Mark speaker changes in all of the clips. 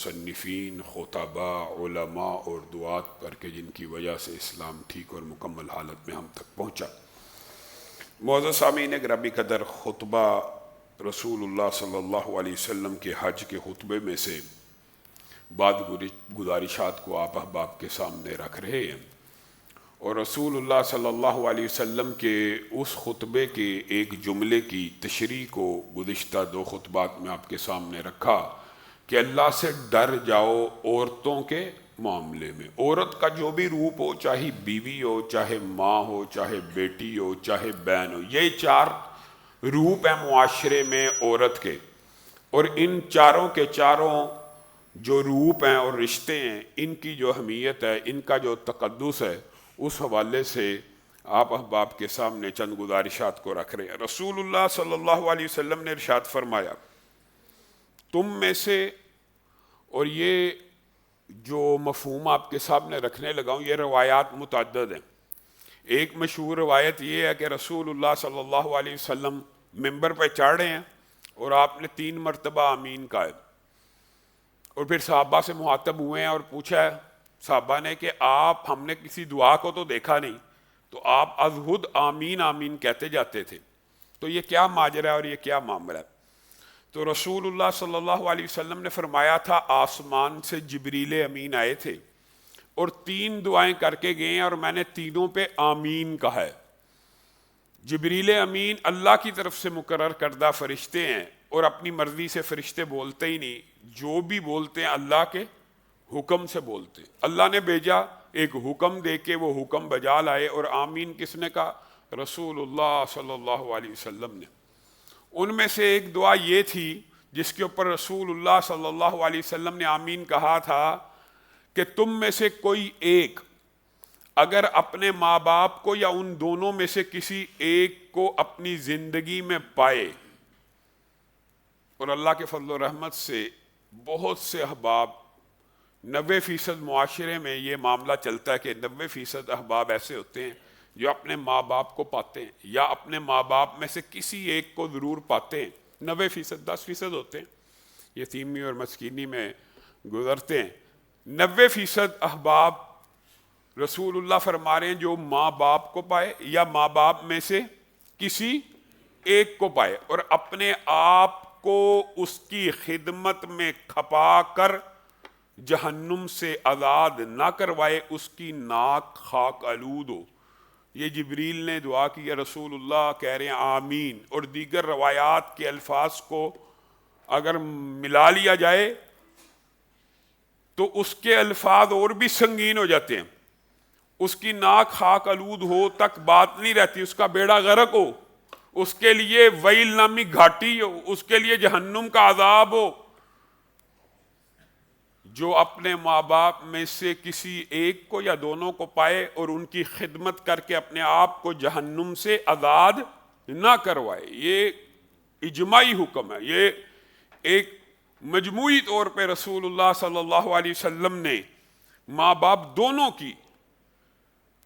Speaker 1: مصنفین، خطباء، علماء اور دعات پر کہ جن کی وجہ سے اسلام ٹھیک اور مکمل حالت میں ہم تک پہنچا۔ معزز سامعین گرامی قدر، خطبہ رسول اللہ صلی اللہ علیہ وسلم کے حج کے خطبے میں سے بعض گزارشات کو آپ احباب کے سامنے رکھ رہے ہیں، اور رسول اللہ صلی اللہ علیہ وسلم کے اس خطبے کے ایک جملے کی تشریح کو گزشتہ دو خطبات میں آپ کے سامنے رکھا کہ اللہ سے ڈر جاؤ عورتوں کے معاملے میں۔ عورت کا جو بھی روپ ہو، چاہے بیوی ہو، چاہے ماں ہو، چاہے بیٹی ہو، چاہے بہن ہو، یہ چار روپ ہیں معاشرے میں عورت کے، اور ان چاروں کے چاروں جو روپ ہیں اور رشتے ہیں، ان کی جو اہمیت ہے، ان کا جو تقدس ہے، اس حوالے سے آپ احباب کے سامنے چند گزارشات کو رکھ رہے ہیں۔ رسول اللہ صلی اللہ علیہ وسلم نے ارشاد فرمایا، تم میں سے، اور یہ جو مفہوم آپ کے سامنے رکھنے لگا ہوں، یہ روایات متعدد ہیں۔ ایک مشہور روایت یہ ہے کہ رسول اللہ صلی اللہ علیہ وسلم ممبر پہ چڑھ رہے ہیں اور آپ نے 3 مرتبہ آمین کہا ہے، اور پھر صحابہ سے مخاطب ہوئے ہیں اور پوچھا ہے صحابہ نے کہ آپ، ہم نے کسی دعا کو تو دیکھا نہیں، تو آپ از خود آمین آمین کہتے جاتے تھے، تو یہ کیا ماجرا ہے اور یہ کیا معاملہ ہے؟ تو رسول اللہ صلی اللہ علیہ وسلم نے فرمایا تھا، آسمان سے جبریل امین آئے تھے اور 3 دعائیں کر کے گئے ہیں، اور میں نے تینوں پہ آمین کہا ہے۔ جبریل امین اللہ کی طرف سے مقرر کردہ فرشتے ہیں، اور اپنی مرضی سے فرشتے بولتے ہی نہیں، جو بھی بولتے ہیں اللہ کے حکم سے بولتے ہیں۔ اللہ نے بھیجا ایک حکم دے کے، وہ حکم بجا لائے، اور آمین کس نے کہا؟ رسول اللہ صلی اللہ علیہ وسلم نے۔ ان میں سے ایک دعا یہ تھی جس کے اوپر رسول اللہ صلی اللہ علیہ وسلم نے آمین کہا تھا کہ تم میں سے کوئی ایک اگر اپنے ماں باپ کو یا ان دونوں میں سے کسی ایک کو اپنی زندگی میں پائے، اور اللہ کے فضل و رحمت سے بہت سے احباب، 90% معاشرے میں یہ معاملہ چلتا ہے کہ 90% احباب ایسے ہوتے ہیں جو اپنے ماں باپ کو پاتے ہیں، یا اپنے ماں باپ میں سے کسی ایک کو ضرور پاتے ہیں۔ 90%، 10% ہوتے ہیں یتیمی اور مسکینی میں گزرتے ہیں۔ 90% احباب رسول اللہ فرما رہے ہیں جو ماں باپ کو پائے یا ماں باپ میں سے کسی ایک کو پائے، اور اپنے آپ کو اس کی خدمت میں کھپا کر جہنم سے آزاد نہ کروائے، اس کی ناک خاک آلود ہو۔ یہ جبریل نے دعا کی ہے، رسول اللہ کہہ رہے ہیں آمین۔ اور دیگر روایات کے الفاظ کو اگر ملا لیا جائے تو اس کے الفاظ اور بھی سنگین ہو جاتے ہیں۔ اس کی ناک خاک آلود ہو تک بات نہیں رہتی، اس کا بیڑا غرق ہو، اس کے لیے ویل نامی گھاٹی ہو، اس کے لیے جہنم کا عذاب ہو۔ جو اپنے ماں باپ میں سے کسی ایک کو یا دونوں کو پائے اور ان کی خدمت کر کے اپنے آپ کو جہنم سے آزاد نہ کروائے، یہ اجماعی حکم ہے۔ یہ ایک مجموعی طور پہ رسول اللہ صلی اللہ علیہ وسلم نے ماں باپ دونوں کی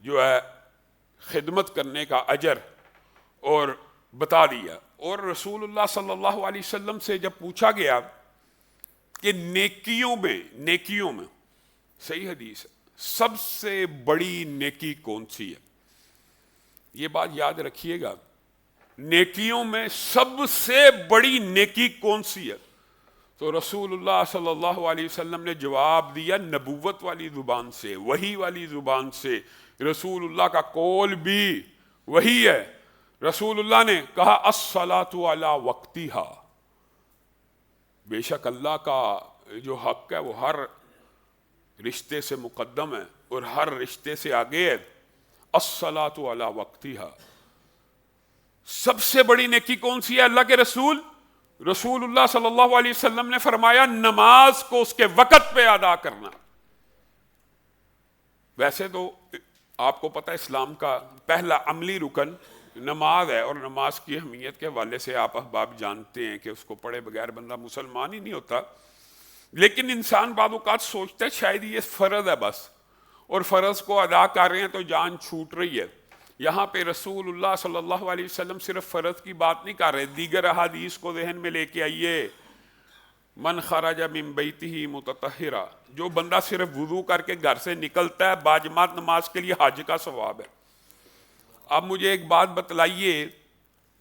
Speaker 1: جو ہے خدمت کرنے کا اجر اور بتا دیا۔ اور رسول اللہ صلی اللہ علیہ وسلم سے جب پوچھا گیا کہ نیکیوں میں صحیح حدیث ہے، سب سے بڑی نیکی کون سی ہے؟ یہ بات یاد رکھیے گا، نیکیوں میں سب سے بڑی نیکی کون سی ہے؟ تو رسول اللہ صلی اللہ علیہ وسلم نے جواب دیا نبوت والی زبان سے، وحی والی زبان سے۔ رسول اللہ کا قول بھی وہی ہے۔ رسول اللہ نے کہا الصلاۃ علی وقتہا، بے شک اللہ کا جو حق ہے وہ ہر رشتے سے مقدم ہے اور ہر رشتے سے آگے ہے۔ الصلاۃ علی وقتہا، سب سے بڑی نیکی کون سی ہے؟ اللہ کے رسول اللہ صلی اللہ علیہ وسلم نے فرمایا نماز کو اس کے وقت پہ ادا کرنا۔ ویسے تو آپ کو پتہ ہے اسلام کا پہلا عملی رکن نماز ہے، اور نماز کی اہمیت کے حوالے سے آپ احباب جانتے ہیں کہ اس کو پڑھے بغیر بندہ مسلمان ہی نہیں ہوتا۔ لیکن انسان بعض اوقات سوچتا ہے شاید یہ فرض ہے بس، اور فرض کو ادا کر رہے ہیں تو جان چھوٹ رہی ہے۔ یہاں پہ رسول اللہ صلی اللہ علیہ وسلم صرف فرض کی بات نہیں کر رہے، دیگر احادیث کو ذہن میں لے کے آئیے۔ من خرج من بیتہ متطہرا، جو بندہ صرف وضو کر کے گھر سے نکلتا ہے باجماعت نماز کے لیے حج کا ثواب ہے۔ اب مجھے ایک بات بتلائیے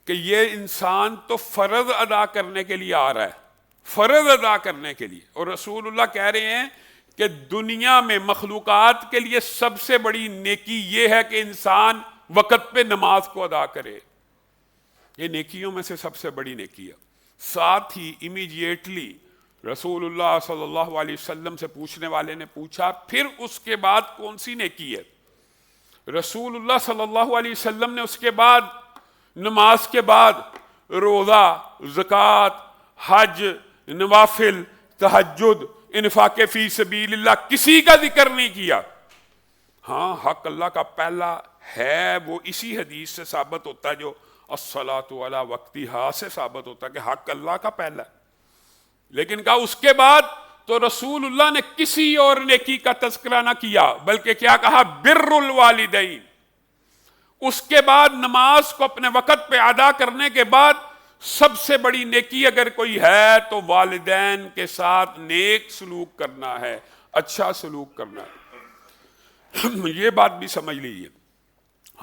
Speaker 1: کہ یہ انسان تو فرض ادا کرنے کے لیے آ رہا ہے، فرض ادا کرنے کے لیے، اور رسول اللہ کہہ رہے ہیں کہ دنیا میں مخلوقات کے لیے سب سے بڑی نیکی یہ ہے کہ انسان وقت پہ نماز کو ادا کرے۔ یہ نیکیوں میں سے سب سے بڑی نیکی ہے۔ ساتھ ہی امیڈیٹلی رسول اللہ صلی اللہ علیہ وسلم سے پوچھنے والے نے پوچھا پھر اس کے بعد کون سی نیکی ہے؟ رسول اللہ صلی اللہ علیہ وسلم نے اس کے بعد نماز کے بعد روزہ، زکوٰۃ، حج، نوافل، تہجد، انفاق فی سبیل اللہ کسی کا ذکر نہیں کیا۔ ہاں حق اللہ کا پہلا ہے، وہ اسی حدیث سے ثابت ہوتا ہے جو الصلاۃ علی وقتہا سے ثابت ہوتا ہے کہ حق اللہ کا پہلا ہے، لیکن کہا اس کے بعد تو رسول اللہ نے کسی اور نیکی کا تذکرہ نہ کیا، بلکہ کیا کہا؟ بر الوالدین۔ اس کے بعد نماز کو اپنے وقت پہ ادا کرنے کے بعد سب سے بڑی نیکی اگر کوئی ہے تو والدین کے ساتھ نیک سلوک کرنا ہے، اچھا سلوک کرنا ہے۔ یہ بات بھی سمجھ لیجیے،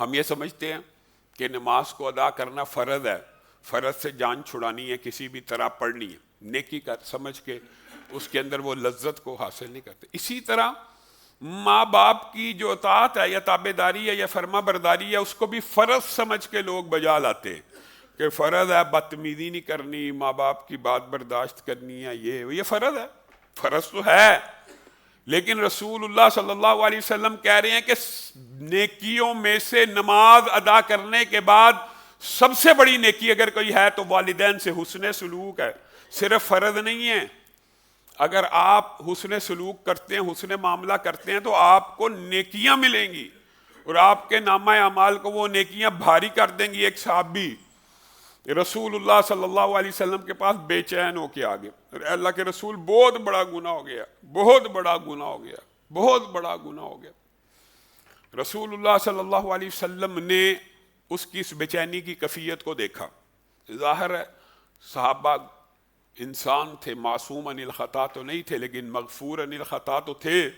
Speaker 1: ہم یہ سمجھتے ہیں کہ نماز کو ادا کرنا فرض ہے، فرض سے جان چھڑانی ہے، کسی بھی طرح پڑھنی ہے، نیکی کا سمجھ کے اس کے اندر وہ لذت کو حاصل نہیں کرتے۔ اسی طرح ماں باپ کی جو اطاعت ہے یا تابعداری ہے یا فرما برداری ہے، اس کو بھی فرض سمجھ کے لوگ بجا لاتے ہیں کہ فرض ہے بدتمیزی نہیں کرنی، ماں باپ کی بات برداشت کرنی ہے، یہ فرض ہے، فرض تو ہے، لیکن رسول اللہ صلی اللہ علیہ وسلم کہہ رہے ہیں کہ نیکیوں میں سے نماز ادا کرنے کے بعد سب سے بڑی نیکی اگر کوئی ہے تو والدین سے حسن سلوک ہے، صرف فرض نہیں ہے۔ اگر آپ حسن سلوک کرتے ہیں، حسن معاملہ کرتے ہیں تو آپ کو نیکیاں ملیں گی اور آپ کے نامہ اعمال کو وہ نیکیاں بھاری کر دیں گی۔ ایک صحابی رسول اللہ صلی اللہ علیہ وسلم کے پاس بے چین ہو کے آگے، اللہ کے رسول بہت بڑا گناہ ہو گیا، بہت بڑا گناہ ہو گیا، بہت بڑا گناہ ہو گیا۔ رسول اللہ صلی اللہ علیہ وسلم نے اس کی اس بے چینی کی کیفیت کو دیکھا۔ ظاہر ہے صحابہ انسان تھے، معصوم عن الخطا تو نہیں تھے، لیکن مغفور عن الخطا تو تھے۔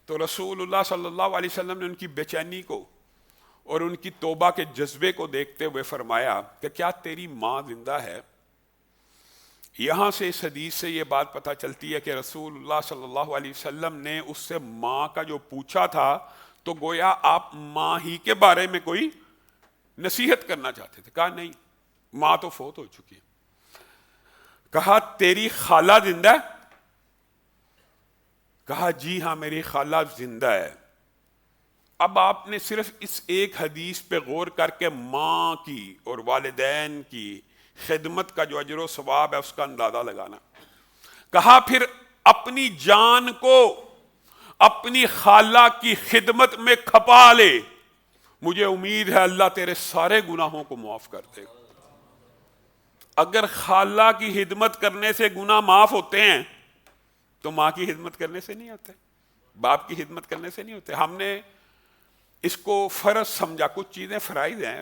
Speaker 1: تو رسول اللہ صلی اللہ علیہ وسلم نے ان کی بے چینی کو اور ان کی توبہ کے جذبے کو دیکھتے ہوئے فرمایا کہ کیا تیری ماں زندہ ہے؟ یہاں سے اس حدیث سے یہ بات پتہ چلتی ہے کہ رسول اللہ صلی اللہ علیہ وسلم نے اس سے ماں کا جو پوچھا تھا تو گویا آپ ماں ہی کے بارے میں کوئی نصیحت کرنا چاہتے تھے۔ کہا نہیں، ماں تو فوت ہو چکی ہے۔ کہا تیری خالہ زندہ ہے؟ کہا جی ہاں میری خالہ زندہ ہے۔ اب آپ نے صرف اس ایک حدیث پہ غور کر کے ماں کی اور والدین کی خدمت کا جو اجر و ثواب ہے اس کا اندازہ لگانا۔ کہا پھر اپنی جان کو اپنی خالہ کی خدمت میں کھپا لے، مجھے امید ہے اللہ تیرے سارے گناہوں کو معاف کر دے گا۔ اگر خالہ کی خدمت کرنے سے گناہ معاف ہوتے ہیں تو ماں کی خدمت کرنے سے نہیں ہوتے، باپ کی خدمت کرنے سے نہیں ہوتے۔ ہم نے اس کو فرض سمجھا، کچھ چیزیں فرائض ہیں،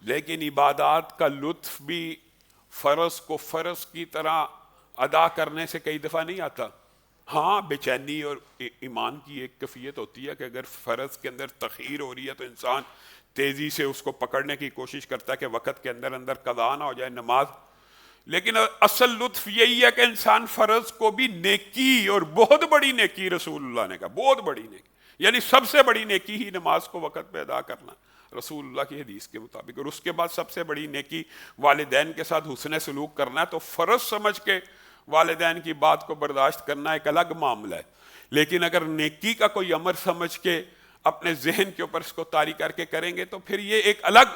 Speaker 1: لیکن عبادات کا لطف بھی فرض کو فرض کی طرح ادا کرنے سے کئی دفعہ نہیں آتا۔ ہاں بے چینی اور ایمان کی ایک کیفیت ہوتی ہے کہ اگر فرض کے اندر تخیر ہو رہی ہے تو انسان تیزی سے اس کو پکڑنے کی کوشش کرتا ہے کہ وقت کے اندر اندر قضا نہ ہو جائے نماز، لیکن اصل لطف یہی ہے کہ انسان فرض کو بھی نیکی، اور بہت بڑی نیکی رسول اللہ نے کہا، بہت بڑی نیکی، یعنی سب سے بڑی نیکی ہی نماز کو وقت پہ ادا کرنا رسول اللہ کی حدیث کے مطابق، اور اس کے بعد سب سے بڑی نیکی والدین کے ساتھ حسن سلوک کرنا ہے۔ تو فرض سمجھ کے والدین کی بات کو برداشت کرنا ایک الگ معاملہ ہے، لیکن اگر نیکی کا کوئی امر سمجھ کے اپنے ذہن کے اوپر اس کو طاری کر کے کریں گے تو پھر یہ ایک الگ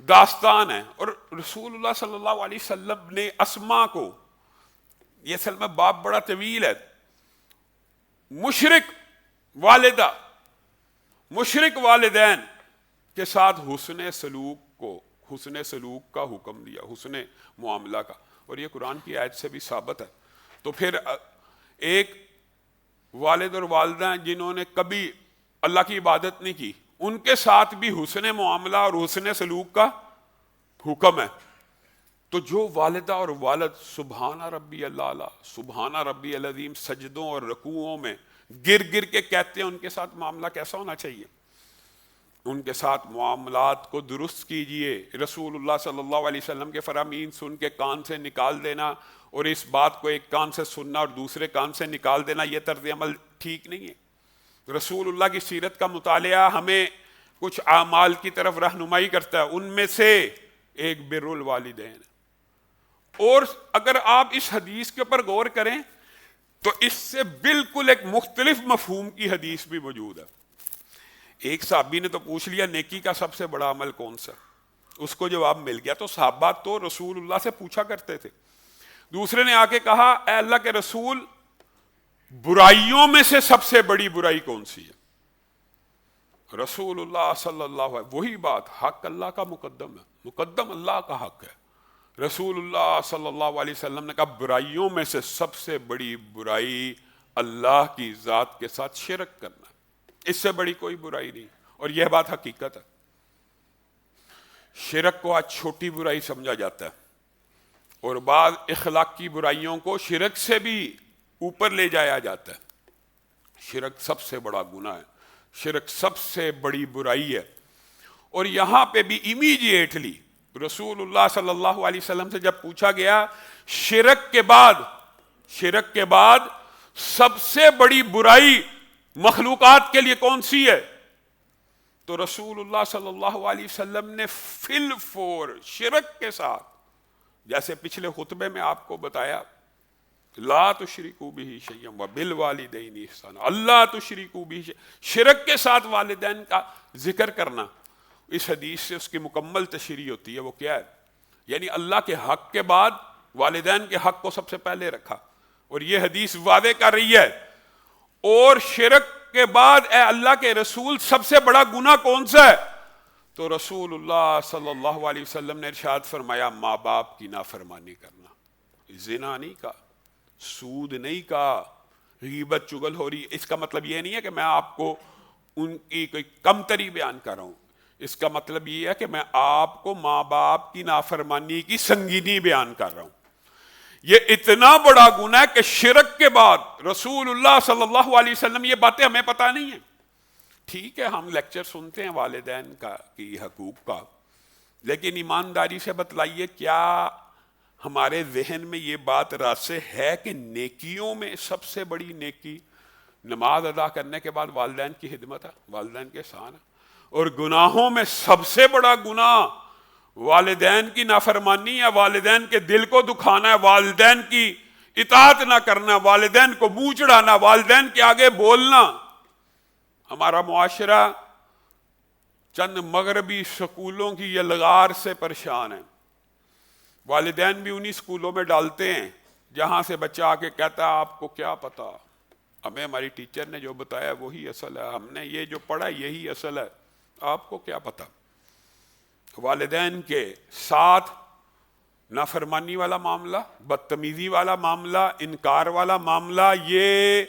Speaker 1: داستان ہے۔ اور رسول اللہ صلی اللہ علیہ وسلم نے اسما کو، یہ اصل میں باب بڑا طویل ہے، مشرک والدہ، مشرک والدین کے ساتھ حسن سلوک کا حکم دیا، حسن معاملہ کا، اور یہ قرآن کی آیت سے بھی ثابت ہے۔ تو پھر ایک والد اور والدہ جنہوں نے کبھی اللہ کی عبادت نہیں کی، ان کے ساتھ بھی حسن معاملہ اور حسن سلوک کا حکم ہے۔ تو جو والدہ اور والد سبحان ربی اللہ، سبحان ربی العظیم سجدوں اور رکوعوں میں گر گر کے کہتے ہیں، ان کے ساتھ معاملہ کیسا ہونا چاہیے؟ ان کے ساتھ معاملات کو درست کیجئے۔ رسول اللہ صلی اللہ علیہ وسلم کے فرامین سن کے کان سے نکال دینا اور اس بات کو ایک کان سے سننا اور دوسرے کان سے نکال دینا، یہ طرز عمل ٹھیک نہیں ہے۔ رسول اللہ کی سیرت کا مطالعہ ہمیں کچھ اعمال کی طرف رہنمائی کرتا ہے، ان میں سے ایک بر الوالدین۔ اور اگر آپ اس حدیث کے اوپر غور کریں تو اس سے بالکل ایک مختلف مفہوم کی حدیث بھی موجود ہے۔ ایک صحابی نے تو پوچھ لیا نیکی کا سب سے بڑا عمل کون سا، اس کو جواب مل گیا، تو صحابہ تو رسول اللہ سے پوچھا کرتے تھے۔ دوسرے نے آ کے کہا اے اللہ کے رسول، برائیوں میں سے سب سے بڑی برائی کون سی ہے؟ رسول اللہ صلی اللہ علیہ وسلم وہی بات، حق اللہ کا مقدم ہے، مقدم اللہ کا حق ہے۔ رسول اللہ صلی اللہ علیہ وسلم نے کہا برائیوں میں سے سب سے بڑی برائی اللہ کی ذات کے ساتھ شرک کرنا، اس سے بڑی کوئی برائی نہیں۔ اور یہ بات حقیقت ہے۔ شرک کو آج چھوٹی برائی سمجھا جاتا ہے، اور بعض اخلاقی برائیوں کو شرک سے بھی اوپر لے جایا جاتا ہے۔ شرک سب سے بڑا گناہ ہے، شرک سب سے بڑی برائی ہے۔ اور یہاں پہ بھی امیڈیٹلی رسول اللہ صلی اللہ علیہ وسلم سے جب پوچھا گیا شرک کے بعد سب سے بڑی برائی مخلوقات کے لیے کون سی ہے، تو رسول اللہ صلی اللہ علیہ وسلم نے فی الفور شرک کے ساتھ، جیسے پچھلے خطبے میں آپ کو بتایا، لا تشرکوا بہ شیئا وبالوالدین احسانا، اللہ تشرکوا بہ شیئا، شرک کے ساتھ والدین کا ذکر کرنا، اس حدیث سے اس کی مکمل تشریح ہوتی ہے۔ وہ کیا ہے؟ یعنی اللہ کے حق کے بعد والدین کے حق کو سب سے پہلے رکھا، اور یہ حدیث واضح کر رہی ہے۔ اور شرک کے بعد اے اللہ کے رسول سب سے بڑا گناہ کون سا ہے؟ تو رسول اللہ صلی اللہ علیہ وسلم نے ارشاد فرمایا ماں باپ کی نافرمانی کرنا۔ زنا نہیں کہا، سود نہیں کہا، غیبت چغل ہو رہی، اس کا مطلب یہ نہیں ہے کہ میں آپ کو ان کی کوئی کم تری بیان کر رہا ہوں، اس کا مطلب یہ ہے کہ میں آپ کو ماں باپ کی نافرمانی کی سنگینی بیان کر رہا ہوں۔ یہ اتنا بڑا گناہ ہے کہ شرک کے بعد رسول اللہ صلی اللہ علیہ وسلم، یہ باتیں ہمیں پتہ نہیں ہیں۔ ٹھیک ہے ہم لیکچر سنتے ہیں والدین کی حقوق کا، لیکن ایمانداری سے بتلائیے کیا ہمارے ذہن میں یہ بات راسخ ہے کہ نیکیوں میں سب سے بڑی نیکی نماز ادا کرنے کے بعد والدین کی خدمت ہے، والدین کے احسان ہے؟ اور گناہوں میں سب سے بڑا گناہ والدین کی نافرمانی ہے، والدین کے دل کو دکھانا ہے، والدین کی اطاعت نہ کرنا، والدین کو منہ چڑھانا، والدین کے آگے بولنا۔ ہمارا معاشرہ چند مغربی سکولوں کی یلغار سے پریشان ہے۔ والدین بھی انہی سکولوں میں ڈالتے ہیں جہاں سے بچہ آ کے کہتا ہے آپ کو کیا پتا، ہمیں ہماری ٹیچر نے جو بتایا وہی اصل ہے، ہم نے یہ جو پڑھا یہی اصل ہے، آپ کو کیا پتا۔ والدین کے ساتھ نافرمانی والا معاملہ، بدتمیزی والا معاملہ، انکار والا معاملہ، یہ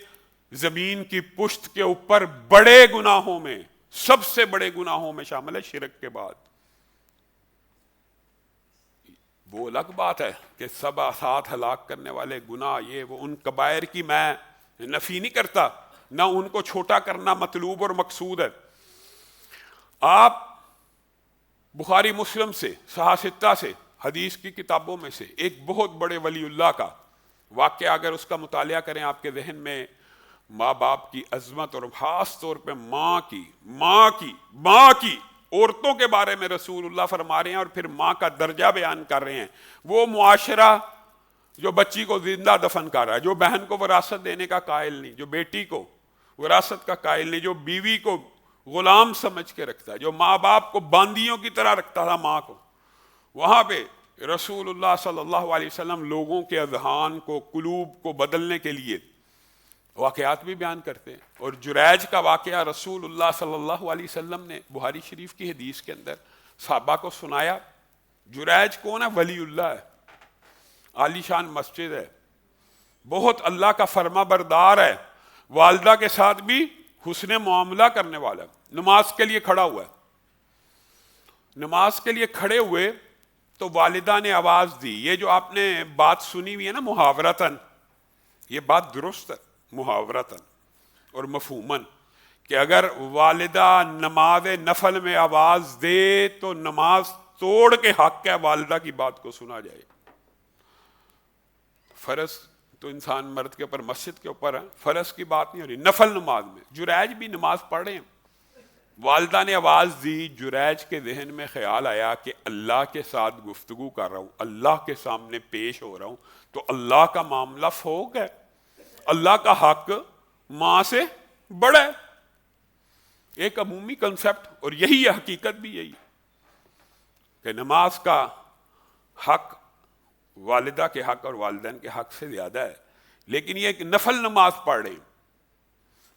Speaker 1: زمین کی پشت کے اوپر بڑے گناہوں میں، سب سے بڑے گناہوں میں شامل ہے شرک کے بعد۔ وہ الگ بات ہے کہ سب ساتھ ہلاک کرنے والے گناہ، یہ وہ ان کبائر کی میں نفی نہیں کرتا، نہ ان کو چھوٹا کرنا مطلوب اور مقصود ہے۔ آپ بخاری مسلم سے، صحاح ستہ سے، حدیث کی کتابوں میں سے ایک بہت بڑے ولی اللہ کا واقعہ اگر اس کا مطالعہ کریں، آپ کے ذہن میں ماں باپ کی عظمت اور خاص طور پہ ماں کی عورتوں کے بارے میں رسول اللہ فرما رہے ہیں، اور پھر ماں کا درجہ بیان کر رہے ہیں۔ وہ معاشرہ جو بچی کو زندہ دفن کر رہا ہے، جو بہن کو وراثت دینے کا قائل نہیں، جو بیٹی کو وراثت کا قائل نہیں، جو بیوی کو غلام سمجھ کے رکھتا ہے، جو ماں باپ کو باندیوں کی طرح رکھتا تھا ماں کو، وہاں پہ رسول اللہ صلی اللہ علیہ وسلم لوگوں کے اذہان کو، قلوب کو بدلنے کے لیے واقعات بھی بیان کرتے ہیں۔ اور جریج کا واقعہ رسول اللہ صلی اللہ علیہ وسلم نے بخاری شریف کی حدیث کے اندر صحابہ کو سنایا۔ جریج کون ہے؟ ولی اللہ ہے، عالی شان مسجد ہے، بہت اللہ کا فرما بردار ہے، والدہ کے ساتھ بھی حسن معاملہ کرنے والا، نماز کے لیے کھڑا ہوا ہے۔ نماز کے لیے کھڑے ہوئے تو والدہ نے آواز دی. یہ جو آپ نے بات سنی ہوئی ہے نا محاورتاً، یہ بات درست ہے محاورتاً اور مفہوماً، کہ اگر والدہ نماز نفل میں آواز دے تو نماز توڑ کے حق ہے والدہ کی بات کو سنا جائے. فرض تو انسان مرد کے اوپر مسجد کے اوپر ہے، فرض کی بات نہیں ہو رہی. نفل نماز میں جریج بھی نماز پڑھ رہے ہیں، والدہ نے آواز دی. جریج کے ذہن میں خیال آیا کہ اللہ کے ساتھ گفتگو کر رہا ہوں، اللہ کے سامنے پیش ہو رہا ہوں، تو اللہ کا معاملہ فوق ہے، اللہ کا حق ماں سے بڑا ہے. ایک عمومی کنسپٹ، اور یہی ہے حقیقت بھی یہی کہ نماز کا حق والدہ کے حق اور والدین کے حق سے زیادہ ہے. لیکن یہ ایک نفل نماز پڑھ رہے ہیں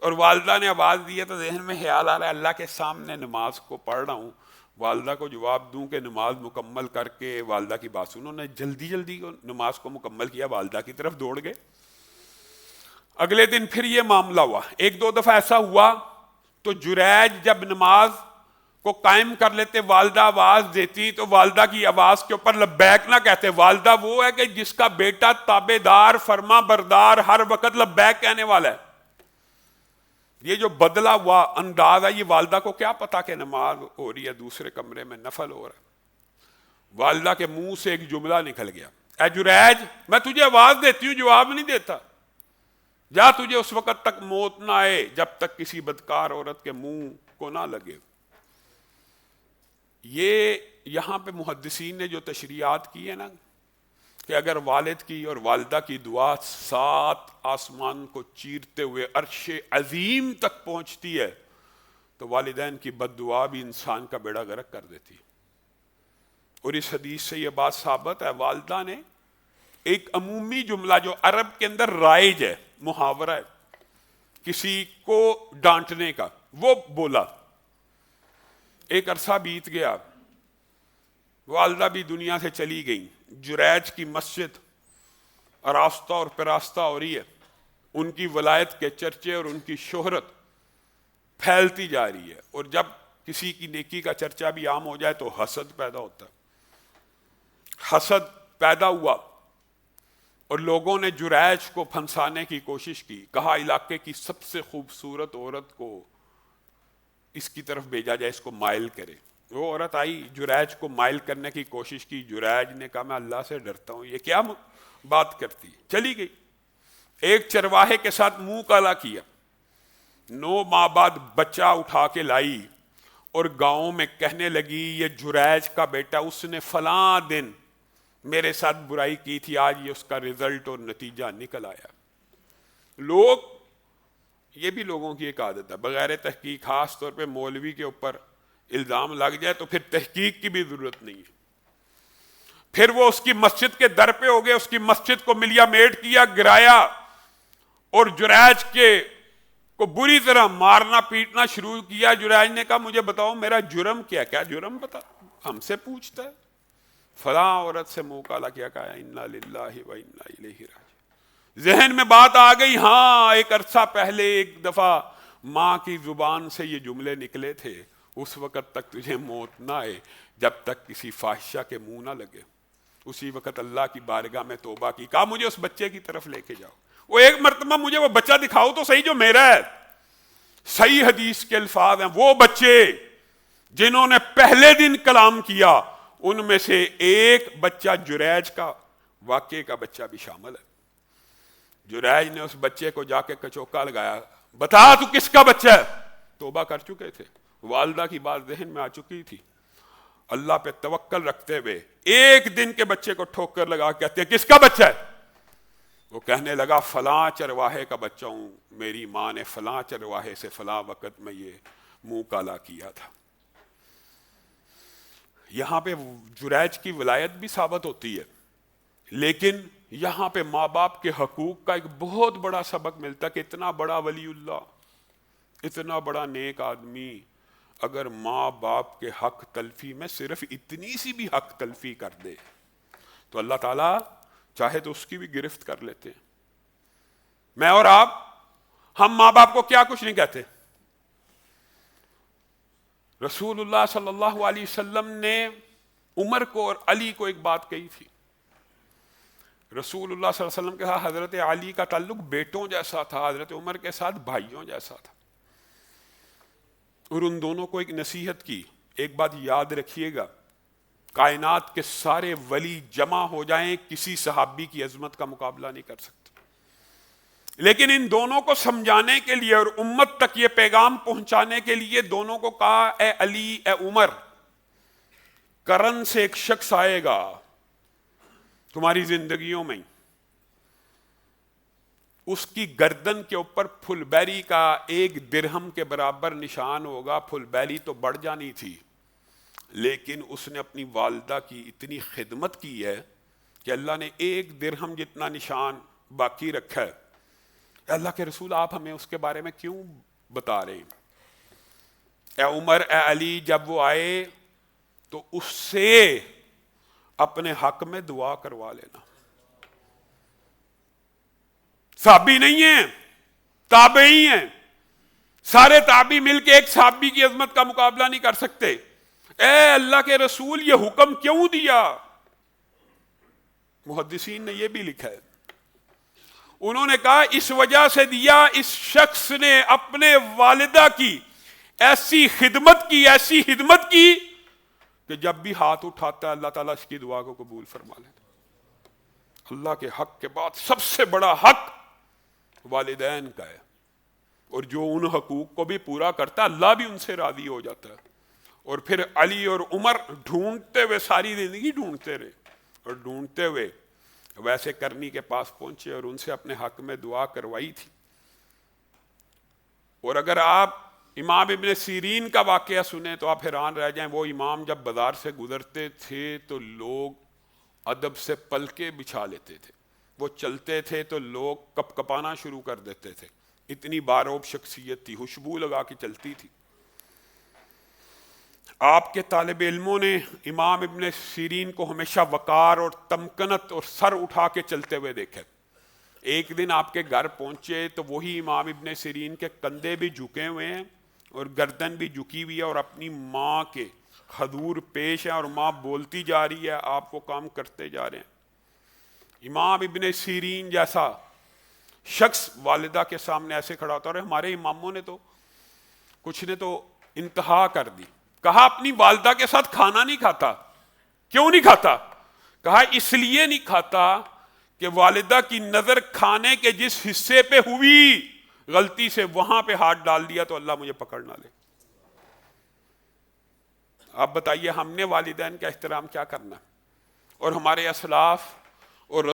Speaker 1: اور والدہ نے آواز دی ہے تو ذہن میں خیال آ رہا ہے اللہ کے سامنے نماز کو پڑھ رہا ہوں، والدہ کو جواب دوں کہ نماز مکمل کر کے والدہ کی بات سنو. انہوں نے جلدی جلدی نماز کو مکمل کیا، والدہ کی طرف دوڑ گئے. اگلے دن پھر یہ معاملہ ہوا، ایک دو دفعہ ایسا ہوا تو جریج جب نماز کو قائم کر لیتے، والدہ آواز دیتی تو والدہ کی آواز کے اوپر لبیک نہ کہتے. والدہ وہ ہے کہ جس کا بیٹا تابع دار فرما بردار ہر وقت لبیک کہنے والا ہے. یہ جو بدلا ہوا انداز ہے، یہ والدہ کو کیا پتا کہ نماز ہو رہی ہے دوسرے کمرے میں نفل ہو رہا ہے. والدہ کے منہ سے ایک جملہ نکل گیا، اے جریج میں تجھے آواز دیتی ہوں جواب نہیں دیتا، جا تجھے اس وقت تک موت نہ آئے جب تک کسی بدکار عورت کے منہ کو نہ لگے. یہ یہاں پہ محدثین نے جو تشریحات کی ہے نا کہ اگر والد کی اور والدہ کی دعا 7 آسمان کو چیرتے ہوئے عرش عظیم تک پہنچتی ہے تو والدین کی بد دعا بھی انسان کا بیڑا غرق کر دیتی ہے. اور اس حدیث سے یہ بات ثابت ہے، والدہ نے ایک عمومی جملہ جو عرب کے اندر رائج ہے، محاورہ ہے کسی کو ڈانٹنے کا، وہ بولا. ایک عرصہ بیت گیا، والدہ بھی دنیا سے چلی گئی. جریج کی مسجد آراستہ اور پراستہ ہو رہی ہے، ان کی ولایت کے چرچے اور ان کی شہرت پھیلتی جا رہی ہے. اور جب کسی کی نیکی کا چرچا بھی عام ہو جائے تو حسد پیدا ہوتا ہے. حسد پیدا ہوا اور لوگوں نے جریج کو پھنسانے کی کوشش کی. کہا علاقے کی سب سے خوبصورت عورت کو اس کی طرف بھیجا جائے، اس کو مائل کرے. وہ عورت آئی، جریج کو مائل کرنے کی کوشش کی. جریج نے کہا میں اللہ سے ڈرتا ہوں، یہ کیا بات کرتی، چلی گئی. ایک چرواہے کے ساتھ منہ کالا کیا، 9 ماہ بعد بچہ اٹھا کے لائی اور گاؤں میں کہنے لگی یہ جریج کا بیٹا، اس نے فلاں دن میرے ساتھ برائی کی تھی، آج یہ اس کا رزلٹ اور نتیجہ نکل آیا. لوگ، یہ بھی لوگوں کی ایک عادت ہے، بغیر تحقیق، خاص طور پہ مولوی کے اوپر الزام لگ جائے تو پھر تحقیق کی بھی ضرورت نہیں ہے. پھر وہ اس کی مسجد کے در پہ ہو گئے، اس کی مسجد کو ملیا میٹ کیا، گرایا اور جریج کے کو بری طرح مارنا پیٹنا شروع کیا. جریج نے کہا مجھے بتاؤ میرا جرم کیا؟ کیا جرم بتا، ہم سے پوچھتا ہے. فلاں عورت سے منہ کالا کیا، کہا انا للہ و انا الیہ راجعون. ذہن میں بات آ گئی، ہاں ایک عرصہ پہلے ایک دفعہ ماں کی زبان سے یہ جملے نکلے تھے، اس وقت تک تجھے موت نہ آئے جب تک کسی فاحشہ کے منہ نہ لگے. اسی وقت اللہ کی بارگاہ میں توبہ کی، کہا مجھے اس بچے کی طرف لے کے جاؤ. وہ ایک مرتبہ مجھے وہ بچہ دکھاؤ تو صحیح جو میرا ہے. صحیح حدیث کے الفاظ ہیں، وہ بچے جنہوں نے پہلے دن کلام کیا ان میں سے ایک بچہ جریج کا واقعے کا بچہ بھی شامل ہے. جریج نے اس بچے کو جا کے کچوکا لگایا، بتا تو کس کا بچہ ہے؟ توبہ کر چکے تھے، والدہ کی بات ذہن میں آ چکی تھی. اللہ پہ توکل رکھتے ہوئے ایک دن کے بچے کو ٹھوکر لگا کہتے ہیں کس کا بچہ ہے؟ وہ کہنے لگا فلاں چرواہے کا بچہ ہوں، میری ماں نے فلاں چرواہے سے فلاں وقت میں یہ منہ کالا کیا تھا. یہاں پہ جریج کی ولایت بھی ثابت ہوتی ہے، لیکن یہاں پہ ماں باپ کے حقوق کا ایک بہت بڑا سبق ملتا ہے کہ اتنا بڑا ولی اللہ، اتنا بڑا نیک آدمی اگر ماں باپ کے حق تلفی میں صرف اتنی سی بھی حق تلفی کر دے تو اللہ تعالیٰ چاہے تو اس کی بھی گرفت کر لیتے ہیں. میں اور آپ، ہم ماں باپ کو کیا کچھ نہیں کہتے. رسول اللہ صلی اللہ علیہ وسلم نے عمر کو اور علی کو ایک بات کہی تھی. رسول اللہ صلی اللہ علیہ وسلم کے ساتھ حضرت علی کا تعلق بیٹوں جیسا تھا، حضرت عمر کے ساتھ بھائیوں جیسا تھا. اور ان دونوں کو ایک نصیحت کی. ایک بات یاد رکھیے گا، کائنات کے سارے ولی جمع ہو جائیں کسی صحابی کی عظمت کا مقابلہ نہیں کر سکتے، لیکن ان دونوں کو سمجھانے کے لیے اور امت تک یہ پیغام پہنچانے کے لیے دونوں کو کہا، اے علی، اے عمر، کرن سے ایک شخص آئے گا تمہاری زندگیوں میں، اس کی گردن کے اوپر پھل بیری کا 1 درہم کے برابر نشان ہوگا. پھل بیری تو بڑھ جانی تھی، لیکن اس نے اپنی والدہ کی اتنی خدمت کی ہے کہ اللہ نے 1 درہم جتنا نشان باقی رکھا ہے. اللہ کے رسول، آپ ہمیں اس کے بارے میں کیوں بتا رہے ہیں؟ اے عمر، اے علی، جب وہ آئے تو اس سے اپنے حق میں دعا کروا لینا. صحابی نہیں ہیں، تابعی ہیں. سارے تابعی مل کے ایک صحابی کی عظمت کا مقابلہ نہیں کر سکتے. اے اللہ کے رسول، یہ حکم کیوں دیا؟ محدثین نے یہ بھی لکھا ہے، انہوں نے کہا اس وجہ سے دیا، اس شخص نے اپنے والدہ کی ایسی خدمت کی کہ جب بھی ہاتھ اٹھاتا ہے اللہ تعالیٰ اس کی دعا کو قبول فرما لیتا. اللہ کے حق کے بعد سب سے بڑا حق والدین کا ہے، اور جو ان حقوق کو بھی پورا کرتا ہے اللہ بھی ان سے راضی ہو جاتا ہے. اور پھر علی اور عمر ڈھونڈتے ہوئے ساری زندگی ڈھونڈتے رہے، اور ڈھونڈتے ہوئے ویسے کرنی کے پاس پہنچے اور ان سے اپنے حق میں دعا کروائی تھی. اور اگر آپ امام ابن سیرین کا واقعہ سنیں تو آپ حیران رہ جائیں. وہ امام جب بازار سے گزرتے تھے تو لوگ ادب سے پلکیں بچھا لیتے تھے، وہ چلتے تھے تو لوگ کپ کپانا شروع کر دیتے تھے. اتنی باروب شخصیت تھی، خوشبو لگا کے چلتی تھی. آپ کے طالب علموں نے امام ابن سیرین کو ہمیشہ وقار اور تمکنت اور سر اٹھا کے چلتے ہوئے دیکھے. ایک دن آپ کے گھر پہنچے تو وہی امام ابن سیرین کے کندھے بھی جھکے ہوئے ہیں اور گردن بھی جھکی ہوئی ہے، اور اپنی ماں کے حضور پیش ہے، اور ماں بولتی جا رہی ہے، آپ وہ کام کرتے جا رہے ہیں. امام ابن سیرین جیسا شخص والدہ کے سامنے ایسے کھڑا ہوتا ہے. اور ہمارے اماموں نے تو کچھ نے تو انتہا کر دی، کہا اپنی والدہ کے ساتھ کھانا نہیں کھاتا. کیوں نہیں کھاتا؟ کہا اس لیے نہیں کھاتا کہ والدہ کی نظر کھانے کے جس حصے پہ ہوئی غلطی سے وہاں پہ ہاتھ ڈال دیا تو اللہ مجھے پکڑ نہ لے. آپ بتائیے ہم نے والدین کا احترام کیا کرنا؟ اور ہمارے اسلاف اور